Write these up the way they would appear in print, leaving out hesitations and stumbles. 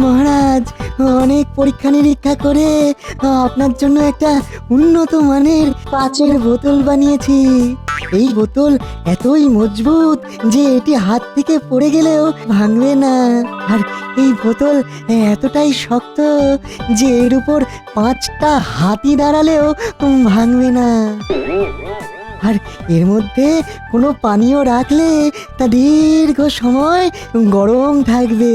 মহারাজ, অনেক পরীক্ষা নিরীক্ষা করে আপনার জন্য একটা উন্নত মানের কাচের বোতল বানিয়েছি। এই বোতল এতই মজবুত যে এটি হাত থেকে পড়ে গেলেও ভাঙবে না। আর এই বোতল এতটাই শক্ত যে এর উপর 5টা হাতি দাঁড়ালেও ভাঙবে না। আর এর মধ্যে কোনো পানীয় রাখলে তা দীর্ঘ সময় গরম থাকবে।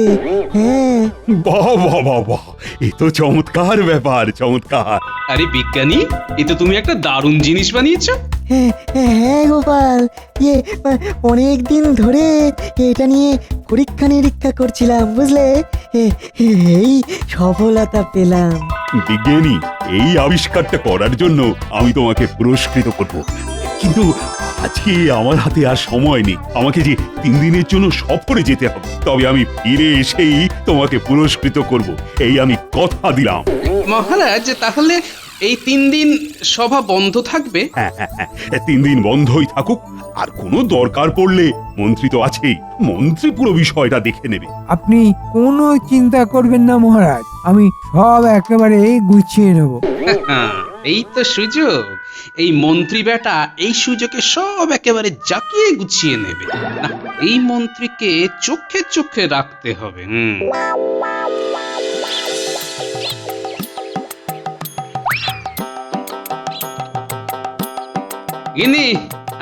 হ্যাঁ, বাহ বাহ বাহ বাহ, এ তো চমৎকার ব্যাপার, চমৎকার। আরে বিজ্ঞানী, এ তো তুমি একটা দারুণ জিনিস বানিয়েছো। হ্যাঁ হ্যাঁ গোপাল, অনেক দিন ধরে এটা নিয়ে পরীক্ষা নিরীক্ষা করছিলাম, বুঝলে। এই সফলতা পেলাম। বিজ্ঞানী, এই আবিষ্কারটা করার জন্য আমি তোমাকে পুরস্কৃত করব, কিন্তু আজকে আমার হাতে আর সময় নেই। আমাকে যে 3 দিনের জন্য সফরে যেতে হবে, তবে আমি ফিরে এসেই তোমাকে পুরস্কৃত করব, এই আমি কথা দিলাম। মহারাজ, তাহলে এই 3 দিন সভা বন্ধ থাকবে? হ্যাঁ, 3 দিন বন্ধই থাকুক। আর কোনো দরকার পড়লে মন্ত্রী তো আছেই, মন্ত্রী পুরো বিষয়টা দেখে নেবে। আপনি কোনো চিন্তা করবেন না মহারাজ, আমি সব একেবারে গুছিয়ে নেব। এই তো সুযোগ। এই মন্ত্রী বেটা এই সুযোগে সব একেবারে জাকিয়ে গুছিয়ে নেবে। না, এই মন্ত্রীকে চোখে চোখে রাখতে হবে। গিন্নি,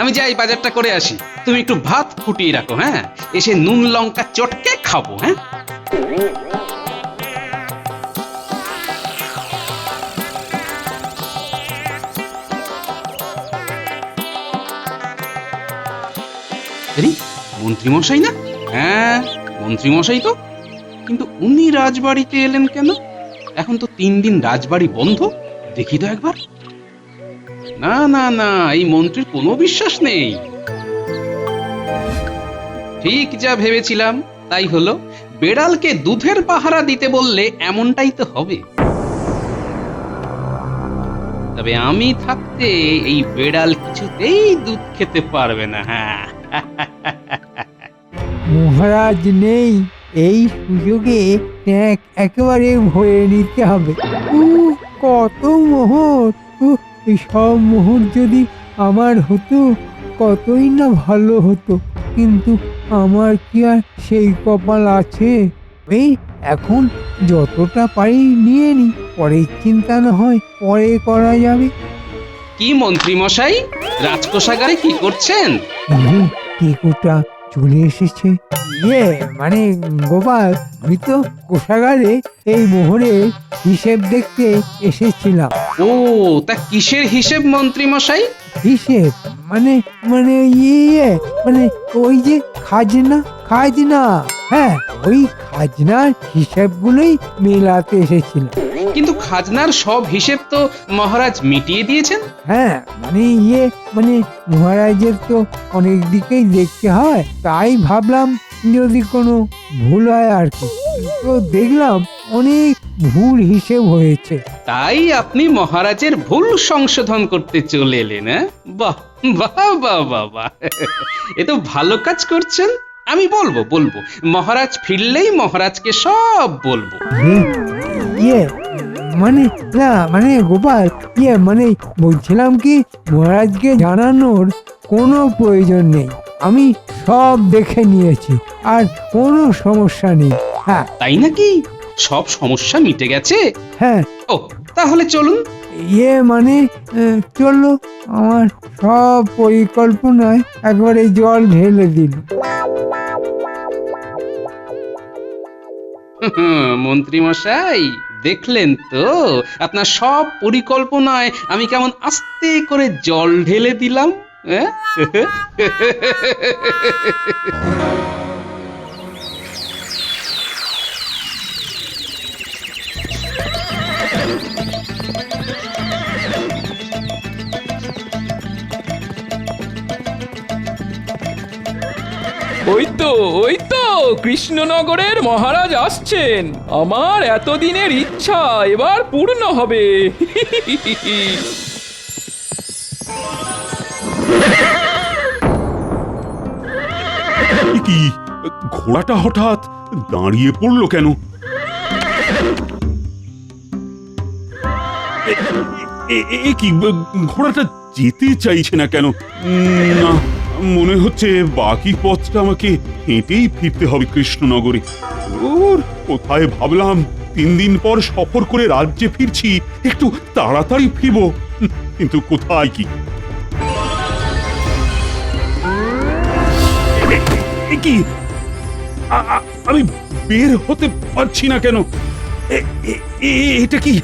আমি যাই বাজারটা করে আসি। তুমি একটু ভাত ফুটিয়ে রাখো। হ্যাঁ, এসে নুন লঙ্কা চটকে খাবো। হ্যাঁ, মন্ত্রীমশাই না? হ্যাঁ, মন্ত্রীমশাই তো। কিন্তু উনি রাজবাড়িতে এলেন কেন? এখন তো 3 দিন রাজবাড়ি বন্ধ। দেখি তো একবার। না না না, এই মন্ত্রীর কোনো বিশ্বাস নেই। ঠিক যা ভেবেছিলাম তাই হলো। বেড়ালকে দুধের পাহারা দিতে বললে এমনটাই তো হবে। তবে আমি থাকতে এই বেড়াল কিছুতেই দুধ খেতে পারবে না। হ্যাঁ, মহারাজ নেই, এই সুযোগে ট্যাঁক একেবারে ভরে নিতে হবে। কত মোহর! এই সব মোহর যদি আমার হতো কতই না ভালো হতো, কিন্তু আমার কি আর সেই কপাল আছে? এই এখন যতটা পারি নিয়ে নি, পরে চিন্তা না হয় পরে করা যাবে। কি মন্ত্রীমশাই, রাজকোষাগারে কি করছেন? টিকুটা চলে এসেছে। মানে গোপাল, আমি তো কোষাগারে এই মোহরের হিসেব দেখতে এসেছিলাম। ও, তা কিসের হিসেব মন্ত্রীমশাই? হিসেব মানে মানে মানে ওই যে খাজনা। হ্যাঁ, ওই খাজনার হিসেবগুলোই মেলাতে এসেছিলাম। কিন্তু খাজনার সব হিসেব তো মহারাজ মিটিয়ে দিয়েছেন। হ্যাঁ, মানে মানে মহারাজের তো অনেক দিকেই দেখতে হয়, তাই ভাবলাম যদি কোনো ভুল হয় আর কি। তো দেখলাম অনেক ভুল হিসেব হয়েছে। তাই আপনি মহারাজের ভুল সংশোধন করতে চলে এলেন? বাহ বাহ বাহ বাহ বাহ, এ তো ভালো কাজ করছেন। আমি বলবো মহারাজ ফিরলেই মহারাজকে সব বলবো। মানে না, মানে গোপাল, মানে বলছিলাম কি, মহারাজকে জানানোর কোনো প্রয়োজন নেই। আমি সব দেখে নিয়েছি, আর কোনো সমস্যা নেই। হ্যাঁ। তাই নাকি? সব সমস্যা মিটে গেছে? হ্যাঁ। ও, তাহলে চলুন। মানে চললো, আমার সব পরিকল্পনায় একবারে জল ঢেলে দিল। মন্ত্রী মশাই, দেখলেন তো আপনার সব পরিকল্পনায় আমি কেমন আস্তে করে জল ঢেলে দিলাম? ওই তো কৃষ্ণনগরের মহারাজ আসছেন। আমার এতদিনের ইচ্ছা এবার পূর্ণ হবে। কি ঘোড়াটা হঠাৎ দাঁড়িয়ে পড়লো কেন? কি ঘোড়াটা যেতে চাইছে না কেন? না, মনে হচ্ছে বাকি পথটা আমাকে হেঁটেই ফিরতে হবে কৃষ্ণনগরে। ওর কোথায় ভাবলাম 3 দিন পর সফর করে রাজ্যে ফিরছি, একটু তাড়াতাড়ি ফিরবো, কিন্তু কোথায় কি? কি আমি বের হতে পারছি না কেন? এটা কি,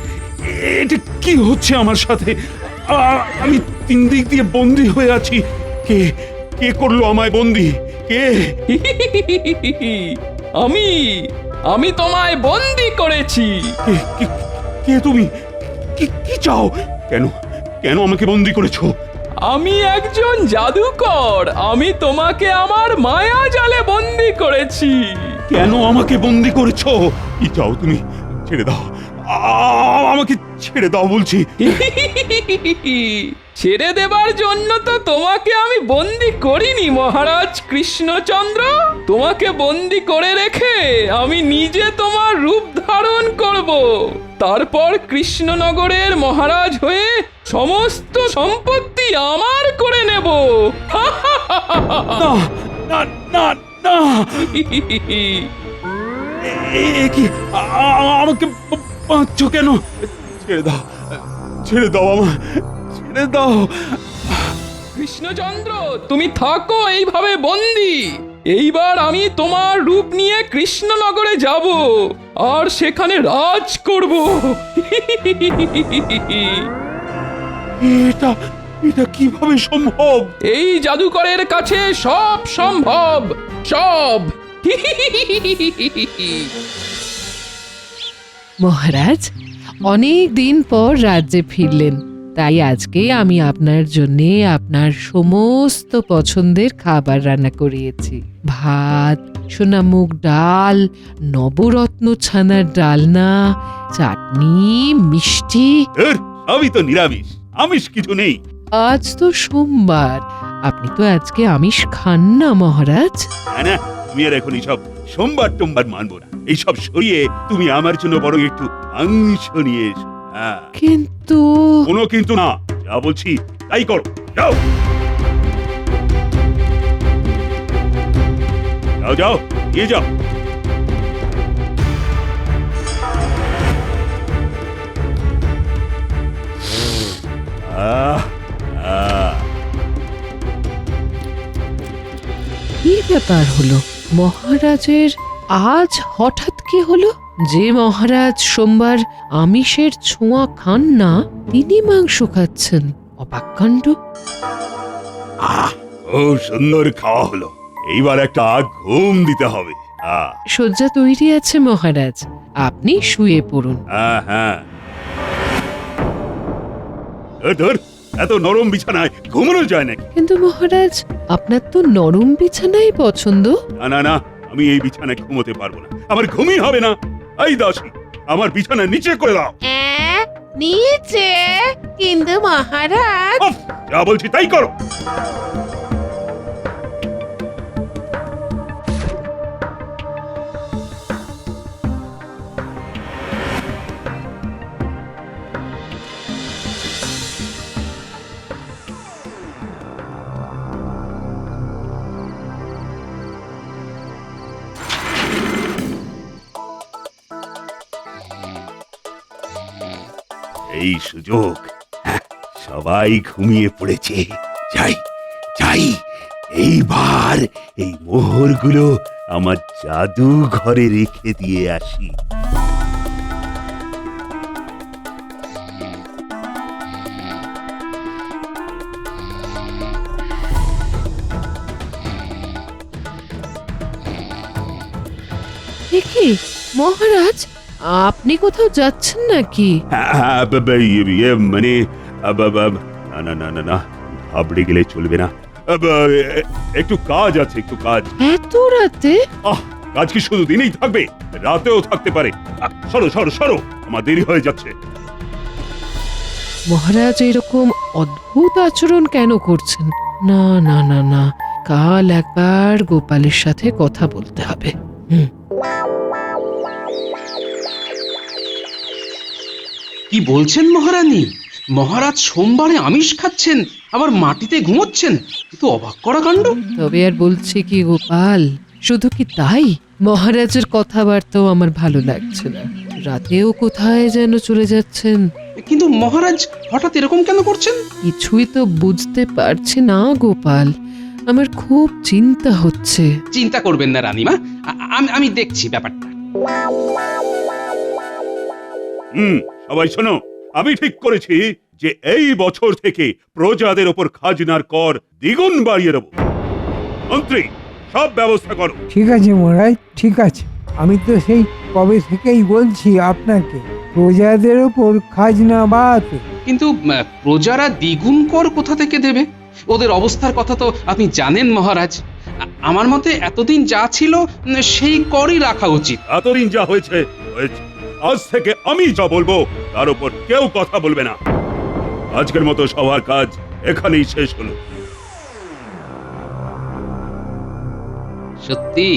এটা কি হচ্ছে আমার সাথে? আমি 3 দিক দিয়ে বন্দী হয়ে আছি। কে কে করলো আমায় বন্দী? কে? আমি তোমায় বন্দি করেছি। কে তুমি? কি চাও? কেন কেন আমাকে বন্দী করেছো? আমি একজন জাদুকর। আমি তোমাকে আমার মায়া জালে বন্দি করেছি। কেন আমাকে বন্দী করেছো? কি চাও তুমি? ছেড়ে দাও, আমাকে ছেড়ে দাও বলছি। ছেড়ে দেবার জন্য তো তোমাকে আমি বন্দি করিনি মহারাজ কৃষ্ণচন্দ্র। তোমাকে বন্দি করে রেখে আমি নিজে তোমার রূপ ধারণ করব। তারপর কৃষ্ণনগরের মহারাজ হয়ে সমস্ত সম্পত্তি আমার করে নেব। না না না না, কি আমাকে বাঁচছো কেন? ছেড়ে দাও, ছেড়ে দাও, আমার ছেড়ে দাও। কৃষ্ণচন্দ্র, তুমি থাকো এইভাবে বন্দি। এইবার আমি তোমার রূপ নিয়ে কৃষ্ণনগরে যাব আর সেখানে রাজ করব। এটা এটা কিভাবে সম্ভব? এই জাদুকরের কাছে সব সম্ভব, সব। মহারাজ, অনেক দিন পর রাজ্যে ফিরলেন, তাই আজকে আমি আপনার জন্য আপনার সমস্ত পছন্দের খাবার রান্না করিয়েছি। ভাত, সোনামুগ ডাল, নবরত্ন ছানার ডালনা, চাটনি, মিষ্টি। সবই তো নিরামিষ, আমিষ কিছু নেই। আজ তো সোমবার, আপনি তো আজকে আমিষ খান না মহারাজ। না, তুমি আর এখন এইসব সোমবার টোমবার মানবো না। এইসব সরিয়ে তুমি আমার জন্য বরং একটু মাংস নিয়ে এসো। কিন্তু কোনো কিন্তু না, যা বলছি তাই করো, যাও যাও যাও, নিয়ে যাও। কি ব্যাপার হলো মহারাজের? আজ হঠাৎ কি হলো? যে মহারাজ সোমবার আমিষের ছোঁয়া খান না, তিনি মাংস খাচ্ছেন। অবাক কাণ্ড। খুব সুন্দর খাওয়া হলো, এইবার একটা ঘুম দিতে হবে। শয্যা তৈরি আছে মহারাজ, আপনি শুয়ে পড়ুন। হ্যাঁ, ধর, এত নরম বিছানায় ঘুমানো যায় নাকি? কিন্তু মহারাজ, আপনার তো নরম বিছানাই পছন্দ। না না, আমি এই বিছানায় ঘুমোতে পারবো না, আমার ঘুমই হবে না। এই দাসী, আমার বিছানা নিচে করে দাও। নিচে? কিন্তু মহারাজ। উফ, যা বলছি তাই করো। এই সুযোগ, সবাই ঘুমিয়ে পড়েছে। যাই যাই, এইবার এই মোহরগুলো আমার জাদু ঘরে রেখে দিয়ে আসি। দেখি মহারাজ, আপনি কোথাও যাচ্ছেন নাকি? মানে না না না না, ঘাবড়ে গেলে চলবে না। একটু কাজ আছে, একটু কাজ। এত রাতে? কাজ কি শুধু দিনেই থাকবে? রাতেও থাকতে পারে। সরো সরো সরো, আমার দেরি হয়ে যাচ্ছে। মহারাজ এরকম অদ্ভুত আচরণ কেন করছেন? না না না না, কাল একবার গোপালের সাথে কথা বলতে হবে। কি বলছেন মহারানী? মহারাজ সোমবারে আমিষ খাচ্ছেন, আবার মাটিতে ঘুমোচ্ছেন? এ তো অবাক করা কাণ্ড। তবে আর বলছি কি গোপাল, শুধু কি তাই, মহারাজের কথাবার্তাও আমার ভালো লাগছে না। রাতেও কোথায় যেন চলে যাচ্ছেন। কিন্তু মহারাজ হঠাৎ এরকম কেন করছেন? কিছুই তো বুঝতে পারছি না গোপাল, আমার খুব চিন্তা হচ্ছে। চিন্তা করবেন না রানীমা, আমি দেখছি ব্যাপারটা। সবাই শোনো, আমি ঠিক করেছি যে এই বছর থেকে প্রজাদের ওপর খাজনার কর দ্বিগুণ বাড়িয়ে দেব। মন্ত্রী, সব ব্যবস্থা করো। ঠিক আছে মহারাজ, ঠিক আছে। আমি তো সেই কবে থেকেই বলছি আপনাকে প্রজাদের ওপর খাজনা বাড়াতে। কিন্তু প্রজারা দ্বিগুণ কর কোথা থেকে দেবে? ওদের অবস্থার কথা তো আপনি জানেন মহারাজ। আমার মতে এতদিন যা ছিল সেই করই রাখা উচিত। এতদিন যা হয়েছে হয়েছে। আজ থেকে আমি যা বলবো তার উপর কেউ কথা বলবে না। আজকের মতো সবার কাজ এখানেই শেষ হলো। সত্যি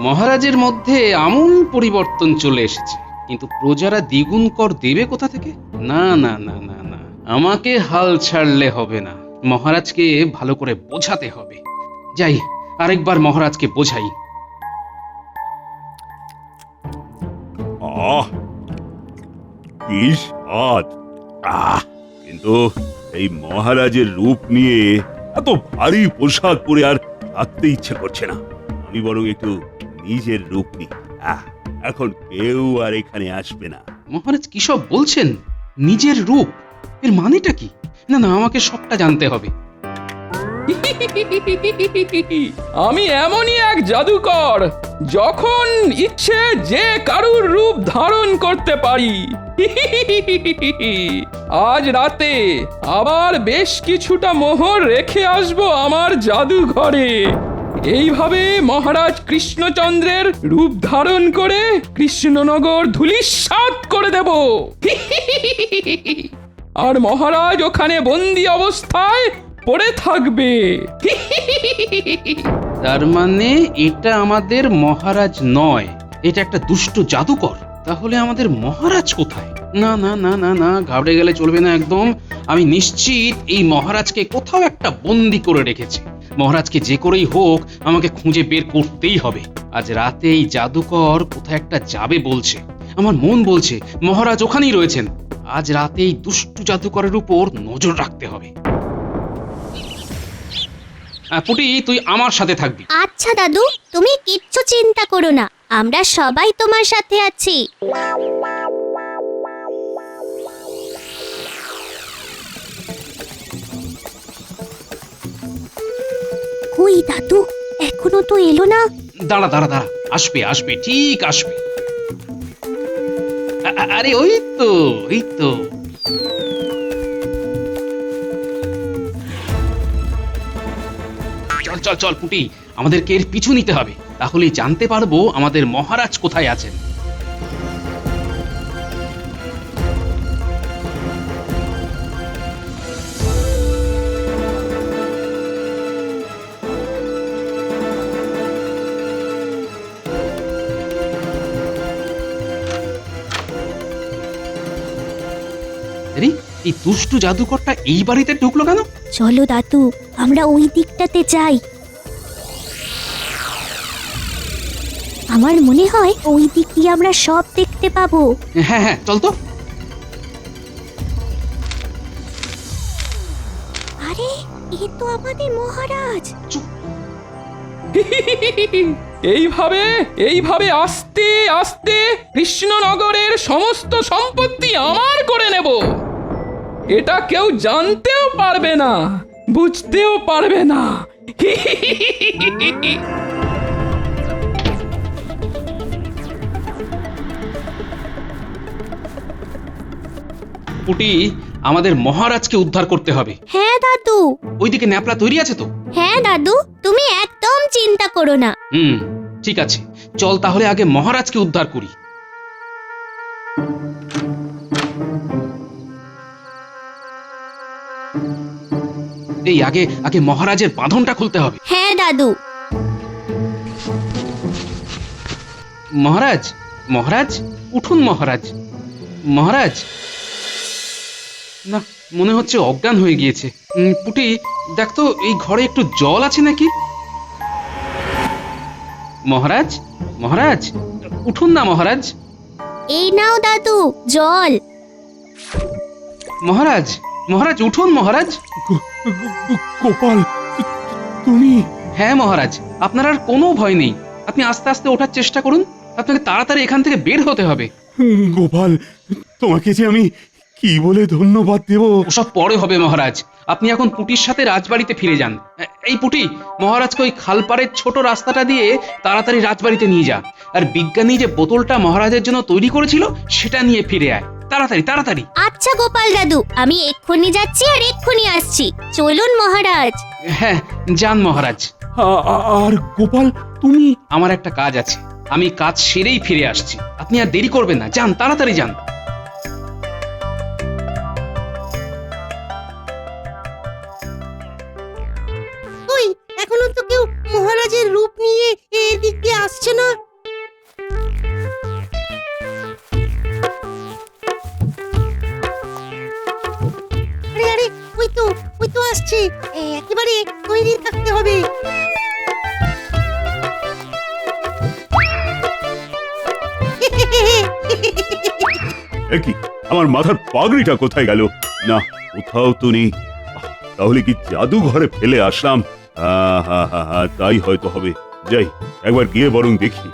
মহারাজের মধ্যে আমূল পরিবর্তন চলে এসেছে। কিন্তু প্রজারা দ্বিগুণ কর দেবে কোথা থেকে? না না না না না, আমাকে হাল ছাড়লে হবে না, মহারাজকে ভালো করে বোঝাতে হবে। যাই, আরেকবার মহারাজকে বোঝাই। আহ, কি স্বাদ! কিন্তু এই মহারাজের রূপ নিয়ে এত ভারী পোশাক পরে আর থাকতে ইচ্ছে করছে না। আমি বরং একটু নিজের রূপ নিই। এখন কেউ আর এখানে আসবে না। মহারাজ কি সব বলছেন? নিজের রূপ, এর মানেটা কি? না না, আমাকে সবটা জানতে হবে। আমি এমনই এক জাদুকর, যখন ইচ্ছে যে কারুর রূপ ধারণ করতে পারি। আজ রাতে আবার বেশ কিছুটা মোহর রেখে আসবো আমার জাদুঘরে। এইভাবে মহারাজ কৃষ্ণচন্দ্রের রূপ ধারণ করে কৃষ্ণনগর ধূলিসাৎ করে দেব। আর মহারাজ ওখানে বন্দি অবস্থায় পড়ে থাকবে। তার মানে এটা আমাদের মহারাজ নয়, এটা একটা দুষ্ট জাদুকর। তাহলে আমাদের মহারাজ কোথায়? না না না না না, ঘাবড়ে গেলে চলবে না একদম। আমি নিশ্চিত এই মহারাজকে কোথাও একটা বন্দি করে রেখেছে। মহারাজকে যে করেই হোক আমাকে খুঁজে বের করতেই হবে। আজ রাতে এই জাদুকর কোথায় একটা যাবে বলছে, আমার মন বলছে মহারাজ ওখানেই রয়েছেন। আজ রাতে এই দুষ্টু জাদুকরের উপর নজর রাখতে হবে। পুটি, তুই আমার সাথে থাকবি। আচ্ছা দাদু, তুমি কিচ্ছু চিন্তা করো না, আমরা সবাই তোমার সাথে আছি। কই দাদু, এখনো তো এলো না। দাঁড়া দাঁড়া দাঁড়া, আসবে আসবে, ঠিক আসবে। আরে ওই তো, এই তো। চল চল চল পুটি, আমাদেরকে এর পিছু নিতে হবে, তাহলেই জানতে পারবো আমাদের মহারাজ কোথায় আছেন। এই দুষ্টু জাদুকরটা এই বাড়িতে ঢুকলো কেন? চলো দাদু, আমরা ওই দিকটাতে যাই। আমার মনে হয় ওই দিক দিয়ে আমরা সব দেখতে পাবো। হ্যাঁ হ্যাঁ, চল তো। আরে, এ তো আমাদের মহারাজ। এইভাবে এইভাবে আস্তে আস্তে কৃষ্ণনগরের সমস্ত সম্পত্তি আমার করে নেব। এটা কেউ জানতেও পারবে না, বুঝতেও পারবে না। পুটি, আমাদের মহারাজকে উদ্ধার করতে হবে। হ্যাঁ দাদু। ওইদিকে ন্যাপলা তৈরি আছে তো? হ্যাঁ দাদু, তুমি একদম চিন্তা করো না। ঠিক আছে, চল তাহলে আগে মহারাজকে উদ্ধার করি। এই আগে আগে মহারাজের বাঁধনটা খুলতে হবে। হ্যাঁ দাদু। মহারাজ, মহারাজ, উঠুন মহারাজ। মহারাজ, না, মনে হচ্ছে অজ্ঞান হয়ে গিয়েছে। পুটি, দেখ তো এই ঘরে একটু জল আছে নাকি। মহারাজ, মহারাজ, উঠুন না মহারাজ। এই নাও দাদু জল। মহারাজ, মহারাজ উঠুন মহারাজ। গোপাল, তুমি? হ্যাঁ মহারাজ, আপনার আর কোনো ভয় নেই। আপনি আস্তে আস্তে ওঠার চেষ্টা করুন। আপনাকে তাড়াতাড়ি এখান থেকে বের হতে হবে। গোপাল, তোমাকে যে আমি কি বলে ধন্যবাদ দেব। ওসব পরে হবে মহারাজ। আপনি এখন পুটির সাথে রাজবাড়িতে ফিরে যান। এই পুটি, মহারাজকে ওই খালপাড়ের ছোট রাস্তাটা দিয়ে তাড়াতাড়ি রাজবাড়িতে নিয়ে যা। আর বিজ্ঞানী যে বোতলটা মহারাজের জন্য তৈরি করেছিল সেটা নিয়ে ফিরে আয়, তাড়াতাড়ি তাড়াতাড়ি। আচ্ছা গোপাল দাদু, আমি এক্ষুনি যাচ্ছি আর এক্ষুনি আসছি। চলুন মহারাজ। হ্যাঁ, যান মহারাজ। আর গোপাল, তুমি? আমার একটা কাজ আছে, আমি কাজ সেরেই ফিরে আসছি। আপনি আর দেরি করবেন না, যান তাড়াতাড়ি যান। ওই এখনো তো কেউ মহারাজের রূপ নিয়ে এদিক দিয়ে আসছে না। আরে আরে, ওই তো আসছে। একেবারে তৈরি থাকতে হবে। কি আমার মাথার পাগড়িটা কোথায় গেল? না, কোথাও তো নেই। তাহলে কি জাদু ঘরে ফেলে আসলাম? তাই হয়তো হবে। যাই, একবার গিয়ে বরং দেখি।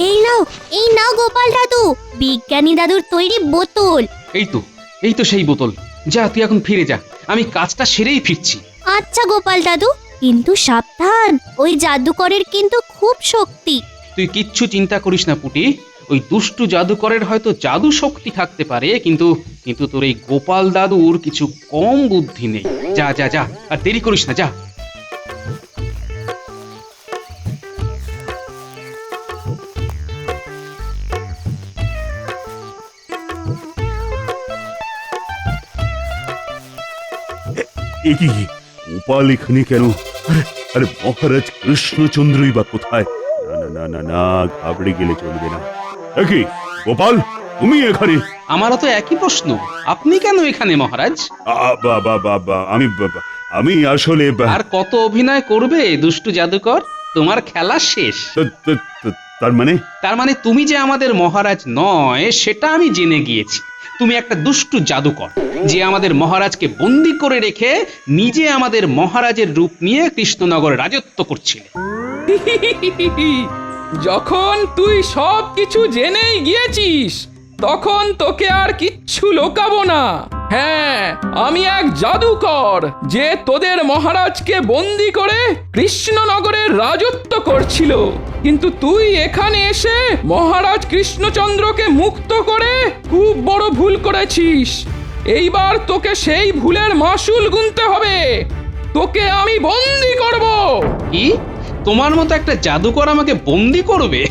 এই নাও গোপাল দাদু, বিজ্ঞানী দাদুর তৈরি বোতল। এই তো সেই বোতল। যা, তুই এখন ফিরে যা, আমি কাজটা সেরেই ফিরছি। আচ্ছা গোপাল দাদু, কিন্তু সাবধান, ওই জাদুকরের কিন্তু খুব শক্তি। তুই কিচ্ছু চিন্তা করিস না পুটি। ওই দুষ্টু জাদুকরের হয়তো জাদু শক্তি থাকতে পারে, কিন্তু তোর এই গোপাল দাদুর কিছু কম বুদ্ধি নেই। যা যা যা, আর দেরি করিস না, যা। এ কি, গোপাল এখানে কেন? আরে মহারাজ কৃষ্ণচন্দ্রই বা কোথায়? না না না না, ঘাবড়ে গেলে চলবে না। এ কি গোপাল, তুমি এখানে? আমারও তো একই প্রশ্ন, আপনি কেন এখানে মহারাজ? আমি আসলে আর কত অভিনয় করবে দুষ্টু জাদুকর? তোমার খেলা শেষ। তার মানে তুমি যে আমাদের মহারাজ নয় সেটা আমি জেনে গিয়েছি। তুমি একটা দুষ্টু জাদুকর, যে আমাদের মহারাজকে বন্দি করে রেখে নিজে আমাদের মহারাজের রূপ নিয়ে কৃষ্ণনগরে রাজত্ব করছিলে। যখন তুই সব কিছু জেনেই গিয়েছিস, তখন তোকে আর কিচ্ছু লোকাবো না। হ্যাঁ, আমি এক জাদুকর, যে তোদের মহারাজকে বন্দি করে কৃষ্ণনগরের রাজত্ব করছিল। কিন্তু তুই এখানে এসে মহারাজ কৃষ্ণচন্দ্রকে মুক্ত করে খুব বড় ভুল করেছিস। এইবার তোকে সেই ভুলের মাসুল গুনতে হবে। তোকে আমি বন্দি করব। কি, তোমার মতো একটা জাদুকর আমাকে বন্দি করবে?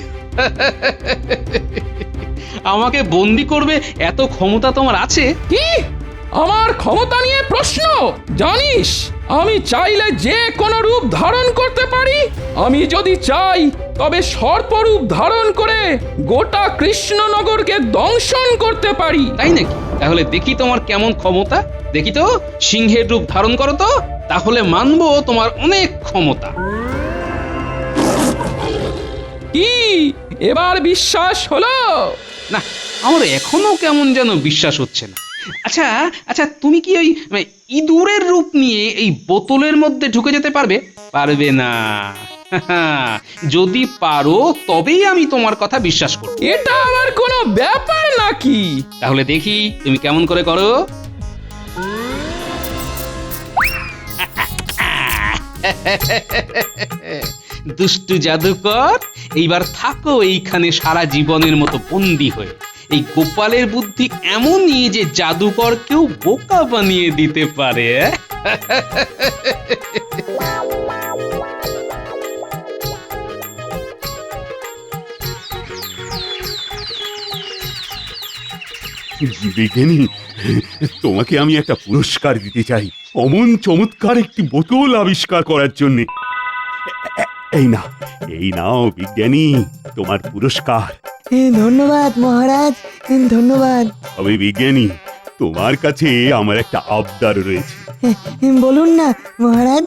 আমাকে বন্দি করবে এত ক্ষমতা তোমার আছে? কি, আমার ক্ষমতা নিয়ে প্রশ্ন? জানিস, আমি চাইলে যে কোনো রূপ ধারণ করতে পারি। আমি যদি চাই তবে সর্পরূপ ধারণ করে গোটা কৃষ্ণনগরকে দংশন করতে পারি। তাই নাকি? তাহলে দেখি তোমার কেমন ক্ষমতা। দেখি তো, সিংহের রূপ ধারণ করো তো, তাহলে মানবো তোমার অনেক ক্ষমতা। কি, এবার বিশ্বাস হলো? না, আমার এখনো কেমন যেন বিশ্বাস হচ্ছে না। আচ্ছা আচ্ছা, তুমি কি ওই ইঁদুরের রূপ নিয়ে এই বোতলের মধ্যে ঢুকে যেতে পারবে? পারবে না। যদি পারো তবেই আমি তোমার কথা বিশ্বাস করব। এটা আমার কোনো ব্যাপার নাকি? তাহলে দেখি তুমি কেমন করে করো। দুষ্টু জাদুকর, এইবার থাকো এইখানে সারা জীবনের মতো বন্দী হয়ে। এই গোপালের বুদ্ধি এমনই যে জাদুকরকেও বোকা বানিয়ে দিতে পারে। বিজ্ঞানী, তোমাকে আমি একটা পুরস্কার দিতে চাই, অমন চমৎকার একটি বোতল আবিষ্কার করার জন্য। এই নাও বিজ্ঞানী, তোমার পুরস্কার। ধন্যবাদ মহারাজ, ধন্যবাদ। তবে বিজ্ঞানী, তোমার কাছে আমার একটা আবদার রয়েছে। বলুন না মহারাজ,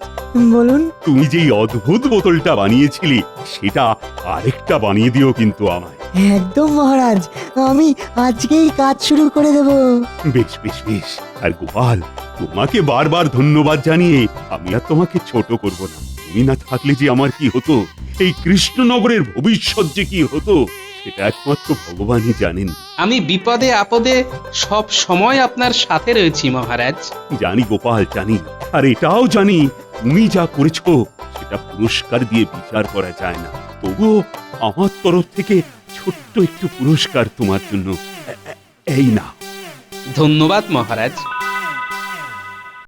বলুন। তুমি যেই অদ্ভুত বোতলটা বানিয়েছিলে সেটা আরেকটা বানিয়ে দিও কিন্তু আমায়। একদম মহারাজ, আমি আজকেই কাজ শুরু করে দেব। বেশ বেশ বেশ। আর গোপাল, তোমাকে বারবার ধন্যবাদ জানিয়ে আমি আর তোমাকে ছোট করব না। তুমি না থাকলে যে আমার কি হতো, এই কৃষ্ণনগরের ভবিষ্যৎ যে কি হতো, সেটা একমাত্র ভগবানই জানেন। আমি বিপদে আপদে সব সময় আপনার সাথে রয়েছি মহারাজ। জানি গোপাল, জানি। আর এটাও জানি তুমি যা করেছো সেটা পুরস্কার দিয়ে বিচার করা যায় না। তবুও আমার তরফ থেকে ছোট্ট একটু পুরস্কার তোমার জন্য। এই না। ধন্যবাদ মহারাজ।